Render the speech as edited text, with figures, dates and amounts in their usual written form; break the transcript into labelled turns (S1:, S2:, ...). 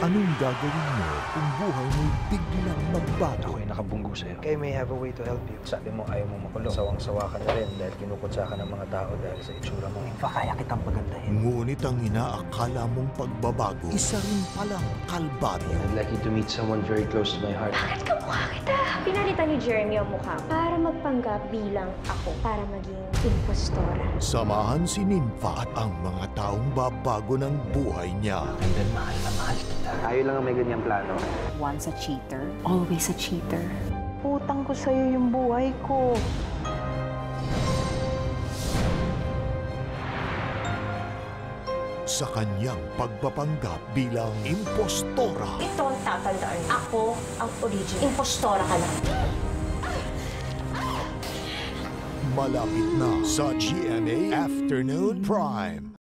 S1: Anong gagawin mo kung buhay mo'y biglang magbago?
S2: Ako'y nakabunggo sa'yo.
S3: I may have a way to help you.
S2: Sabi mo ayaw mo makulong. Sawang-sawa ka na rin dahil kinukutsa ka ng mga tao dahil sa itsura mo.
S3: Kaya kitang pagandahin.
S1: Ngunit ang inaakala mong pagbabago, isa rin palang kalbaryo.
S2: I'd like you to meet someone very close to my heart.
S4: Bakit kamukha kita? Pinalitan ni Jeremy ang mukha para magpanggap bilang ako, para maging impostora.
S1: Samahan si Nympha at ang mga taong babago ng buhay niya.
S2: And then mahal na mahal kita. Tayo lang ang may ganyang plano.
S5: Once a cheater, always a cheater.
S6: Utang ko sa'yo yung buhay ko.
S1: Sa kanyang pagpapanggap bilang impostora.
S4: Ito ang tatandaan. Ako ang original. Impostora ka lang.
S1: Malapit na sa GMA Afternoon Prime.